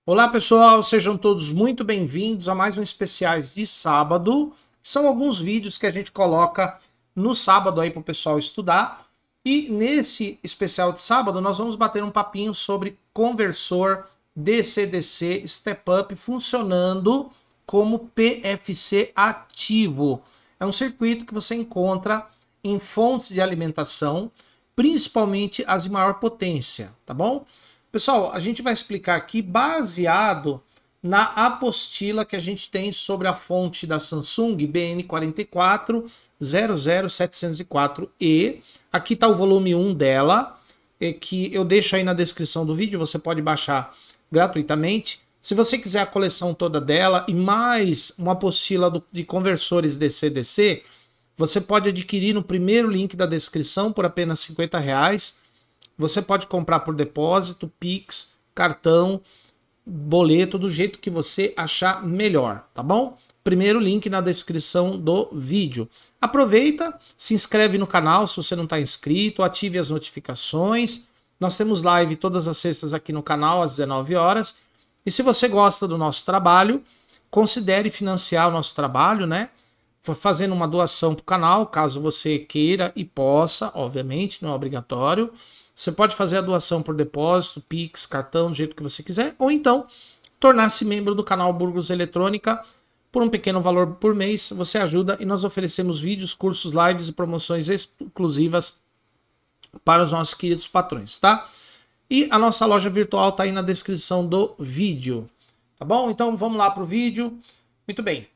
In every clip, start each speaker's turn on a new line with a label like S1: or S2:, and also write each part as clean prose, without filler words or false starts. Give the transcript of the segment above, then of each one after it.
S1: Olá pessoal, sejam todos muito bem-vindos a mais um especiais de sábado. São alguns vídeos que a gente coloca no sábado aí para o pessoal estudar. E nesse especial de sábado nós vamos bater um papinho sobre conversor DC-DC Step Up funcionando como PFC ativo. É um circuito que você encontra em fontes de alimentação, principalmente as de maior potência, tá bom? Pessoal, a gente vai explicar aqui baseado na apostila que a gente tem sobre a fonte da Samsung BN44000704E. Aqui está o volume 1 dela, que eu deixo aí na descrição do vídeo, você pode baixar gratuitamente. Se você quiser a coleção toda dela e mais uma apostila de conversores DC-DC, você pode adquirir no primeiro link da descrição por apenas R$50. Você pode comprar por depósito, Pix, cartão, boleto, do jeito que você achar melhor, tá bom? Primeiro link na descrição do vídeo. Aproveita, se inscreve no canal se você não está inscrito, ative as notificações. Nós temos live todas as sextas aqui no canal às 19 horas. E se você gosta do nosso trabalho, considere financiar o nosso trabalho, né? Fazendo uma doação para o canal, caso você queira e possa, obviamente, não é obrigatório. Você pode fazer a doação por depósito, Pix, cartão, do jeito que você quiser, ou então tornar-se membro do canal Burgos Eletrônica por um pequeno valor por mês. Você ajuda e nós oferecemos vídeos, cursos, lives e promoções exclusivas para os nossos queridos patrões, tá? E a nossa loja virtual está aí na descrição do vídeo, tá bom? Então vamos lá para o vídeo. Muito bem.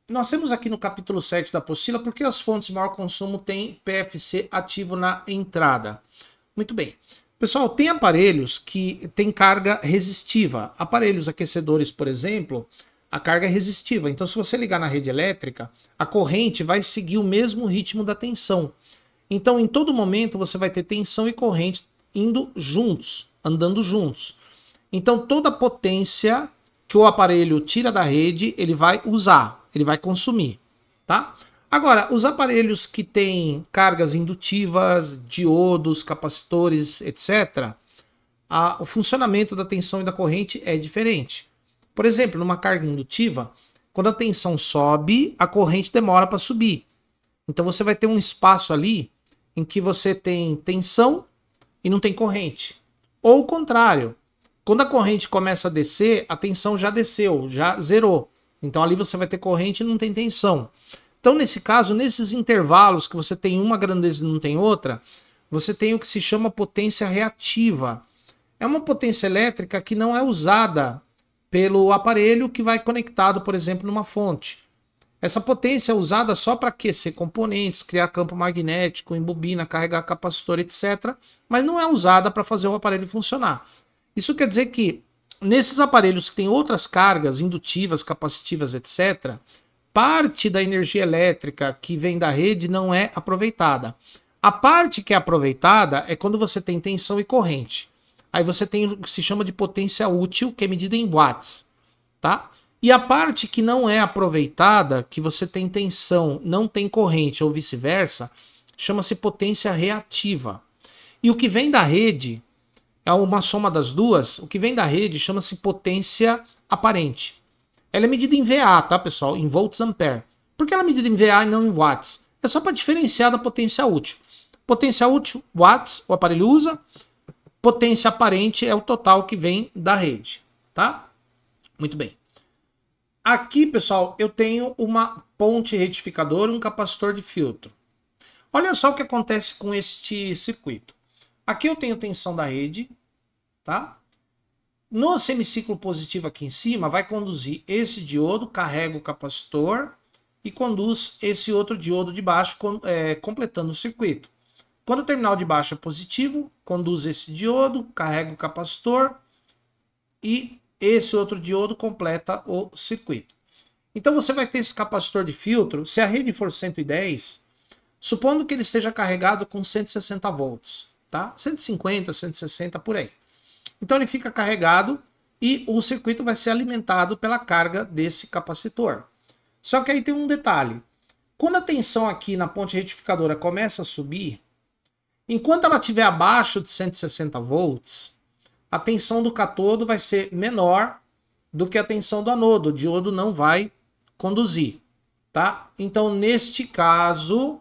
S1: Nós temos aqui no capítulo 7 da apostila porque as fontes de maior consumo têm PFC ativo na entrada. Muito bem. Pessoal, tem aparelhos que têm carga resistiva. Aparelhos aquecedores, por exemplo, a carga é resistiva. Então, se você ligar na rede elétrica, a corrente vai seguir o mesmo ritmo da tensão. Então, em todo momento, você vai ter tensão e corrente indo juntos, andando juntos. Então, toda a potência que o aparelho tira da rede, ele vai usar, ele vai consumir, tá? Agora, os aparelhos que têm cargas indutivas, diodos, capacitores, etc., o funcionamento da tensão e da corrente é diferente. Por exemplo, numa carga indutiva, quando a tensão sobe, a corrente demora para subir. Então você vai ter um espaço ali em que você tem tensão e não tem corrente. Ou o contrário, quando a corrente começa a descer, a tensão já desceu, já zerou. Então ali você vai ter corrente e não tem tensão. Então, nesse caso, nesses intervalos que você tem uma grandeza e não tem outra, você tem o que se chama potência reativa. É uma potência elétrica que não é usada pelo aparelho que vai conectado, por exemplo, numa fonte. Essa potência é usada só para aquecer componentes, criar campo magnético, embobina, carregar capacitor, etc. Mas não é usada para fazer o aparelho funcionar. Isso quer dizer que, nesses aparelhos que têm outras cargas indutivas, capacitivas, etc., parte da energia elétrica que vem da rede não é aproveitada. A parte que é aproveitada é quando você tem tensão e corrente. Aí você tem o que se chama de potência útil, que é medida em watts, tá? E a parte que não é aproveitada, que você tem tensão, não tem corrente ou vice-versa, chama-se potência reativa. E o que vem da rede é uma soma das duas. O que vem da rede chama-se potência aparente. Ela é medida em VA, tá, pessoal? Em volts ampere. Por que ela é medida em VA e não em watts? É só para diferenciar da potência útil. Potência útil, watts, o aparelho usa. Potência aparente é o total que vem da rede, tá? Muito bem. Aqui, pessoal, eu tenho uma ponte retificadora e um capacitor de filtro. Olha só o que acontece com este circuito. Aqui eu tenho tensão da rede, tá? No semiciclo positivo aqui em cima, vai conduzir esse diodo, carrega o capacitor e conduz esse outro diodo de baixo, completando o circuito. Quando o terminal de baixo é positivo, conduz esse diodo, carrega o capacitor e esse outro diodo completa o circuito. Então você vai ter esse capacitor de filtro, se a rede for 110, supondo que ele esteja carregado com 160 volts, tá? 150, 160 por aí. Então ele fica carregado e o circuito vai ser alimentado pela carga desse capacitor. Só que aí tem um detalhe. Quando a tensão aqui na ponte retificadora começa a subir, enquanto ela estiver abaixo de 160 volts, a tensão do cátodo vai ser menor do que a tensão do anodo. O diodo não vai conduzir, tá? Então, neste caso,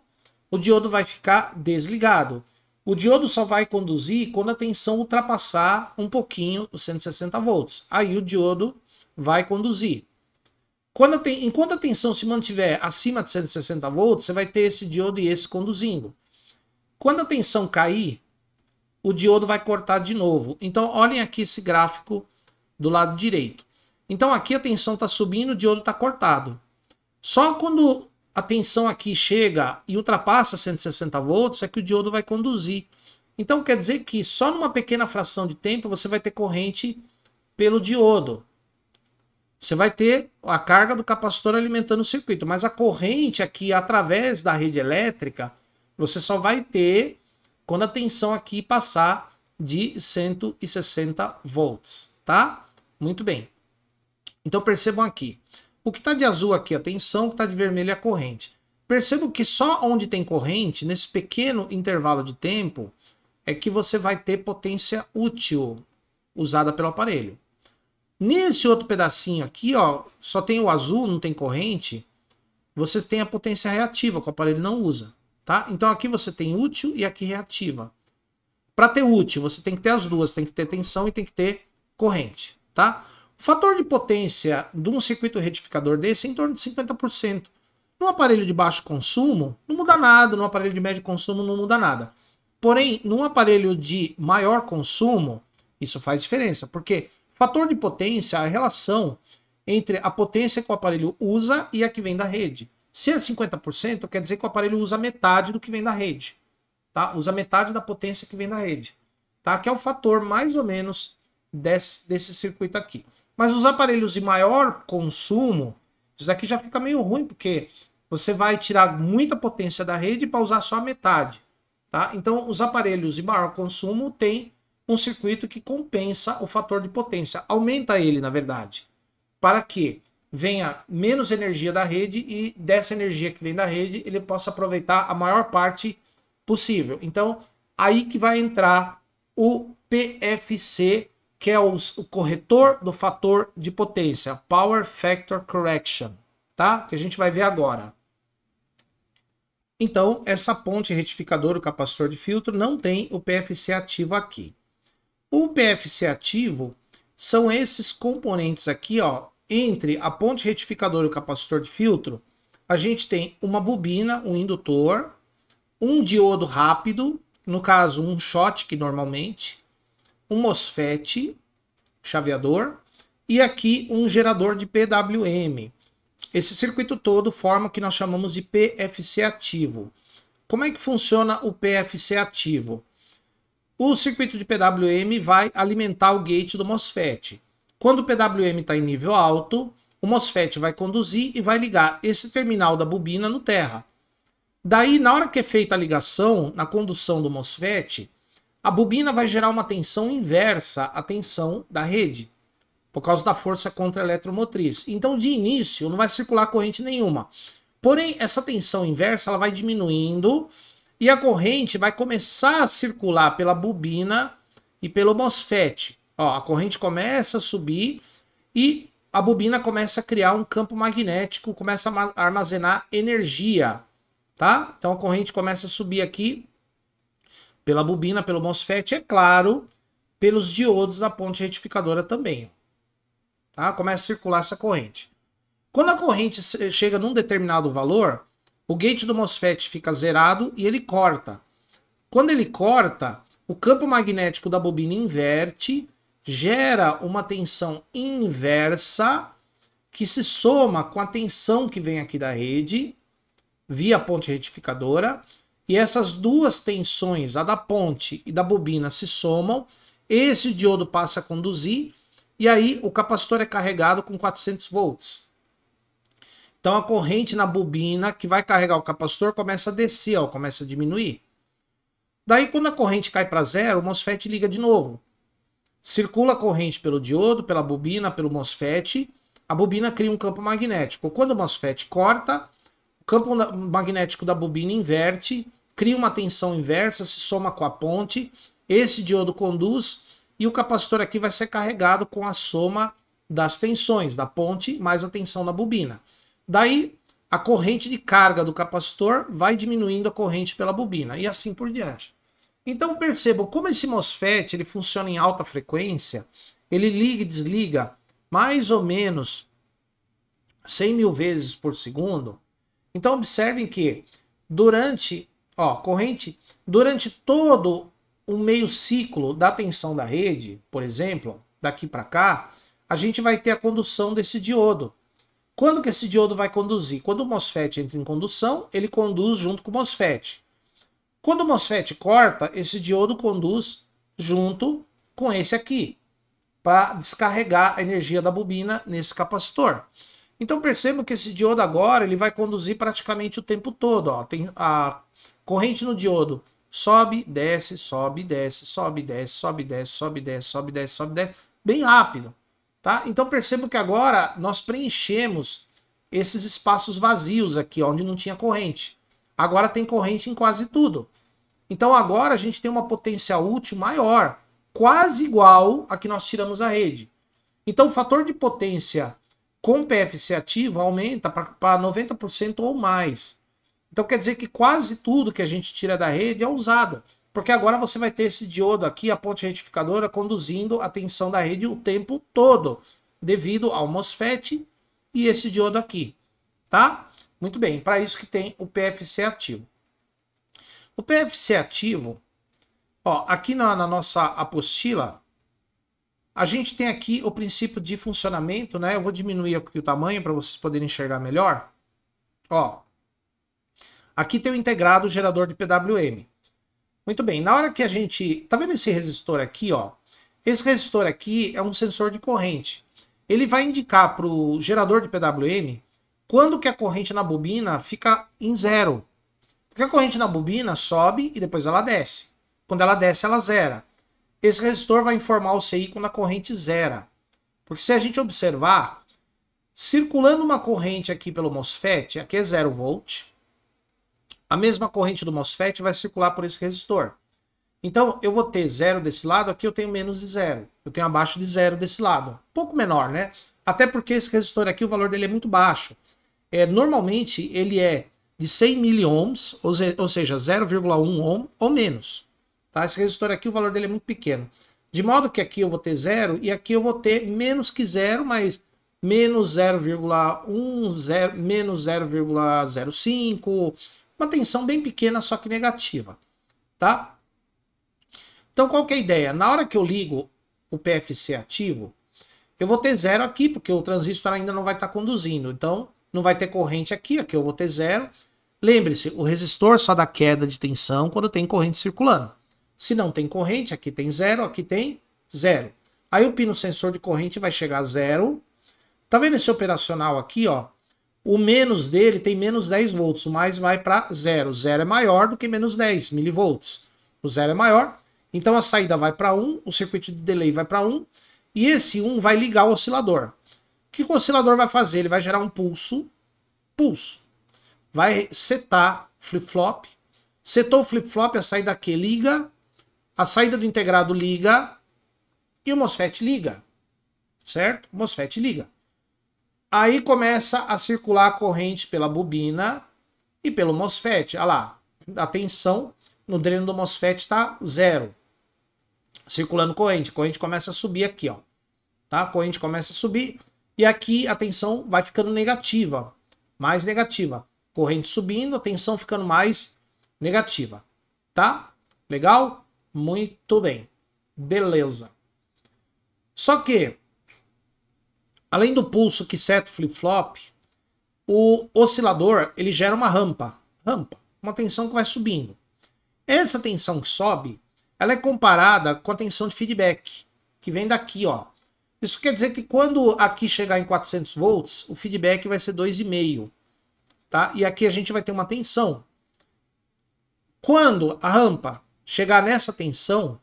S1: o diodo vai ficar desligado. O diodo só vai conduzir quando a tensão ultrapassar um pouquinho os 160 volts. Aí o diodo vai conduzir. Enquanto a tensão se mantiver acima de 160 volts, você vai ter esse diodo e esse conduzindo. Quando a tensão cair, o diodo vai cortar de novo. Então, olhem aqui esse gráfico do lado direito. Então, aqui a tensão está subindo, o diodo está cortado. Só quando a tensão aqui chega e ultrapassa 160 volts é que o diodo vai conduzir. Então, quer dizer que só numa pequena fração de tempo você vai ter corrente pelo diodo. Você vai ter a carga do capacitor alimentando o circuito, mas a corrente aqui através da rede elétrica, você só vai ter quando a tensão aqui passar de 160 volts, tá? Muito bem. Então percebam aqui, o que está de azul aqui é a tensão, o que está de vermelho é a corrente. Percebam que só onde tem corrente, nesse pequeno intervalo de tempo, é que você vai ter potência útil usada pelo aparelho. Nesse outro pedacinho aqui, ó, só tem o azul, não tem corrente, você tem a potência reativa, que o aparelho não usa, tá? Então aqui você tem útil e aqui reativa. Para ter útil, você tem que ter as duas, tem que ter tensão e tem que ter corrente, tá? O fator de potência de um circuito retificador desse é em torno de 50%. Num aparelho de baixo consumo, não muda nada, num aparelho de médio consumo não muda nada. Porém, num aparelho de maior consumo, isso faz diferença, porque fator de potência é a relação entre a potência que o aparelho usa e a que vem da rede. Se é 50%, quer dizer que o aparelho usa metade do que vem da rede. Tá? Usa metade da potência que vem da rede. Tá? Que é o fator mais ou menos desse circuito aqui. Mas os aparelhos de maior consumo, isso aqui já fica meio ruim, porque você vai tirar muita potência da rede para usar só a metade. Tá? Então, os aparelhos de maior consumo têm um circuito que compensa o fator de potência, aumenta ele, na verdade, para que venha menos energia da rede e dessa energia que vem da rede ele possa aproveitar a maior parte possível. Então, aí que vai entrar o PFC, que é o corretor do fator de potência, Power Factor Correction, tá? Que a gente vai ver agora. Então, essa ponte retificadora, o capacitor de filtro, não tem o PFC ativo aqui. O PFC ativo são esses componentes aqui, ó, entre a ponte retificadora e o capacitor de filtro, a gente tem uma bobina, um indutor, um diodo rápido, no caso um Schottky normalmente, um MOSFET, chaveador, e aqui um gerador de PWM. Esse circuito todo forma o que nós chamamos de PFC ativo. Como é que funciona o PFC ativo? O circuito de PWM vai alimentar o gate do MOSFET. Quando o PWM está em nível alto, o MOSFET vai conduzir e vai ligar esse terminal da bobina no terra. Daí, na hora que é feita a ligação, na condução do MOSFET, a bobina vai gerar uma tensão inversa à tensão da rede, por causa da força contra-eletromotriz. Então, de início, não vai circular corrente nenhuma. Porém, essa tensão inversa ela vai diminuindo e a corrente vai começar a circular pela bobina e pelo MOSFET. Ó, a corrente começa a subir e a bobina começa a criar um campo magnético, começa a armazenar energia. Tá? Então a corrente começa a subir aqui pela bobina, pelo MOSFET, é claro, pelos diodos da ponte retificadora também. Tá? Começa a circular essa corrente. Quando a corrente chega num determinado valor, o gate do MOSFET fica zerado e ele corta. Quando ele corta, o campo magnético da bobina inverte, gera uma tensão inversa que se soma com a tensão que vem aqui da rede, via ponte retificadora, e essas duas tensões, a da ponte e da bobina, se somam, esse diodo passa a conduzir, e aí o capacitor é carregado com 400 volts. Então a corrente na bobina que vai carregar o capacitor começa a descer, ó, começa a diminuir. Daí quando a corrente cai para zero, o MOSFET liga de novo. Circula a corrente pelo diodo, pela bobina, pelo MOSFET, a bobina cria um campo magnético. Quando o MOSFET corta, o campo magnético da bobina inverte, cria uma tensão inversa, se soma com a ponte, esse diodo conduz e o capacitor aqui vai ser carregado com a soma das tensões, da ponte mais a tensão na bobina. Daí, a corrente de carga do capacitor vai diminuindo a corrente pela bobina, e assim por diante. Então percebam como esse MOSFET ele funciona em alta frequência, ele liga e desliga mais ou menos 100 mil vezes por segundo. Então observem que durante todo o meio ciclo da tensão da rede, por exemplo, daqui para cá, a gente vai ter a condução desse diodo. Quando que esse diodo vai conduzir? Quando o MOSFET entra em condução, ele conduz junto com o MOSFET. Quando o MOSFET corta, esse diodo conduz junto com esse aqui, para descarregar a energia da bobina nesse capacitor. Então percebam que esse diodo agora ele vai conduzir praticamente o tempo todo. Ó. Tem a corrente no diodo sobe, desce, sobe, desce, sobe, desce, sobe, desce, sobe, desce, sobe, desce, sobe, desce, bem rápido. Tá? Então percebam que agora nós preenchemos esses espaços vazios aqui, onde não tinha corrente. Agora tem corrente em quase tudo. Então agora a gente tem uma potência útil maior, quase igual a que nós tiramos da rede. Então o fator de potência com PFC ativo aumenta para 90% ou mais. Então quer dizer que quase tudo que a gente tira da rede é usado. Porque agora você vai ter esse diodo aqui, a ponte retificadora, conduzindo a tensão da rede o tempo todo, devido ao MOSFET e esse diodo aqui. Tá? Muito bem, para isso que tem o PFC ativo. O PFC ativo, ó, aqui na nossa apostila, a gente tem aqui o princípio de funcionamento, né? Eu vou diminuir aqui o tamanho para vocês poderem enxergar melhor. Ó, aqui tem o integrado gerador de PWM. Muito bem, na hora que a gente... Tá vendo esse resistor aqui, ó? Esse resistor aqui é um sensor de corrente. Ele vai indicar para o gerador de PWM quando que a corrente na bobina fica em zero. Porque a corrente na bobina sobe e depois ela desce. Quando ela desce, ela zera. Esse resistor vai informar o CI quando a corrente zera. Porque se a gente observar, circulando uma corrente aqui pelo MOSFET, aqui é 0 volt, a mesma corrente do MOSFET vai circular por esse resistor. Então eu vou ter zero desse lado, aqui eu tenho menos de zero. Eu tenho abaixo de zero desse lado. Um pouco menor, né? Até porque esse resistor aqui, o valor dele é muito baixo. Normalmente ele é de 100 miliohms, ou seja, 0,1 ohm ou menos. Tá? Esse resistor aqui, o valor dele é muito pequeno. De modo que aqui eu vou ter zero e aqui eu vou ter menos que zero, mas menos 0,1, menos 0,05, uma tensão bem pequena, só que negativa. Tá? Então qual que é a ideia? Na hora que eu ligo o PFC ativo, eu vou ter zero aqui, porque o transistor ainda não vai estar conduzindo. Então não vai ter corrente aqui, aqui eu vou ter zero. Lembre-se, o resistor só dá queda de tensão quando tem corrente circulando. Se não tem corrente, aqui tem zero, aqui tem zero. Aí o pino sensor de corrente vai chegar a zero. Tá vendo esse operacional aqui, ó? O menos dele tem menos 10 volts, o mais vai para zero. Zero é maior do que menos 10 milivolts. O zero é maior, então a saída vai para 1, o circuito de delay vai para 1, e esse 1 vai ligar o oscilador. O que o oscilador vai fazer? Ele vai gerar um pulso, vai setar flip-flop, setou o flip-flop, a saída aqui liga, a saída do integrado liga, e o MOSFET liga, certo? O MOSFET liga. Aí começa a circular a corrente pela bobina e pelo MOSFET. Olha lá, a tensão no dreno do MOSFET está zero. Circulando corrente. Corrente começa a subir aqui, ó. Tá? Corrente começa a subir e aqui a tensão vai ficando negativa. Mais negativa. Corrente subindo, a tensão ficando mais negativa. Tá? Legal? Muito bem. Beleza. Só que, além do pulso que seta o flip-flop, o oscilador ele gera uma rampa. Uma tensão que vai subindo. Essa tensão que sobe, ela é comparada com a tensão de feedback, que vem daqui, ó. Isso quer dizer que quando aqui chegar em 400 volts, o feedback vai ser 2,5. Tá? E aqui a gente vai ter uma tensão. Quando a rampa chegar nessa tensão,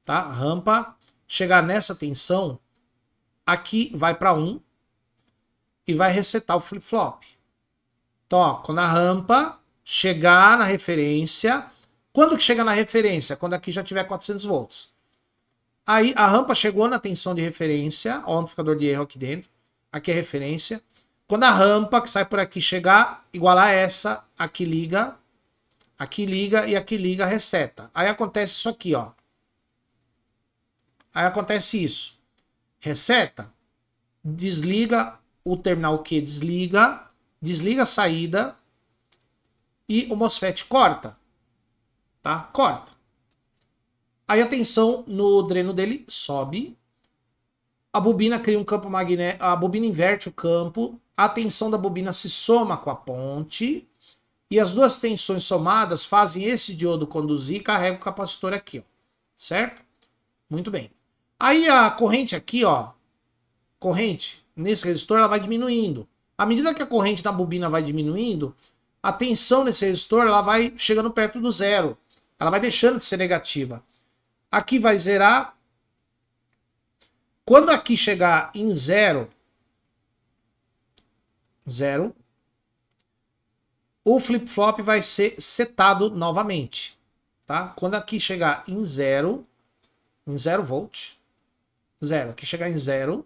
S1: tá? A rampa chegar nessa tensão, aqui vai para 1 e vai resetar o flip-flop. Então, ó, quando a rampa chegar na referência, quando que chega na referência? Quando aqui já tiver 400 volts. Aí a rampa chegou na tensão de referência, ó, o amplificador de erro aqui dentro, aqui é referência. Quando a rampa que sai por aqui chegar, igualar a essa, aqui liga e aqui liga, reseta. Aí acontece isso aqui, ó. Aí acontece isso. Reseta, desliga o terminal Q, desliga a saída e o MOSFET corta, tá? Corta. Aí a tensão no dreno dele sobe, a bobina cria um campo magnético, a bobina inverte o campo, a tensão da bobina se soma com a ponte e as duas tensões somadas fazem esse diodo conduzir e carrega o capacitor aqui, ó, certo? Muito bem. Aí a corrente aqui, ó, corrente nesse resistor, ela vai diminuindo. À medida que a corrente da bobina vai diminuindo, a tensão nesse resistor ela vai chegando perto do zero. Ela vai deixando de ser negativa. Aqui vai zerar. Quando aqui chegar em zero, o flip-flop vai ser setado novamente. Tá? Quando aqui chegar em zero volt, aqui chegar em zero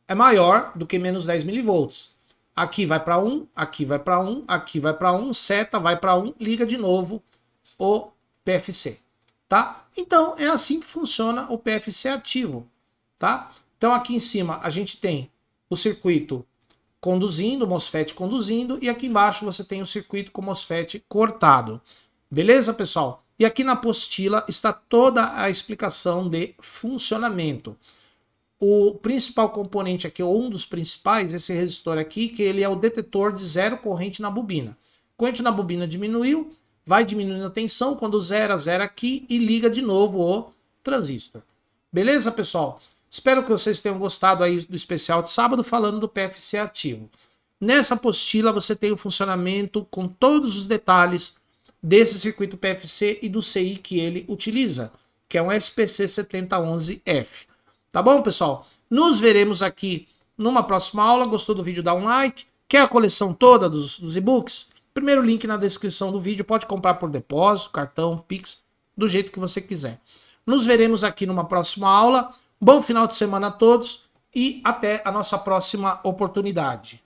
S1: é maior do que menos 10 milivolts. Aqui vai para 1, aqui vai para 1, aqui vai para 1, seta, vai para 1, liga de novo o PFC, tá? Então é assim que funciona o PFC ativo, tá? Então aqui em cima a gente tem o circuito conduzindo, o MOSFET conduzindo, e aqui embaixo você tem o circuito com o MOSFET cortado. Beleza, pessoal? E aqui na apostila está toda a explicação de funcionamento. O principal componente aqui, ou um dos principais, esse resistor aqui, que ele é o detetor de zero corrente na bobina. Corrente na bobina diminuiu, vai diminuindo a tensão, quando zera aqui e liga de novo o transistor. Beleza, pessoal? Espero que vocês tenham gostado aí do especial de sábado falando do PFC ativo. Nessa apostila você tem o funcionamento com todos os detalhes desse circuito PFC e do CI que ele utiliza, que é um SPC 7011F. Tá bom, pessoal? Nos veremos aqui numa próxima aula. Gostou do vídeo? Dá um like. Quer a coleção toda dos e-books? Primeiro link na descrição do vídeo. Pode comprar por depósito, cartão, Pix, do jeito que você quiser. Nos veremos aqui numa próxima aula. Bom final de semana a todos e até a nossa próxima oportunidade.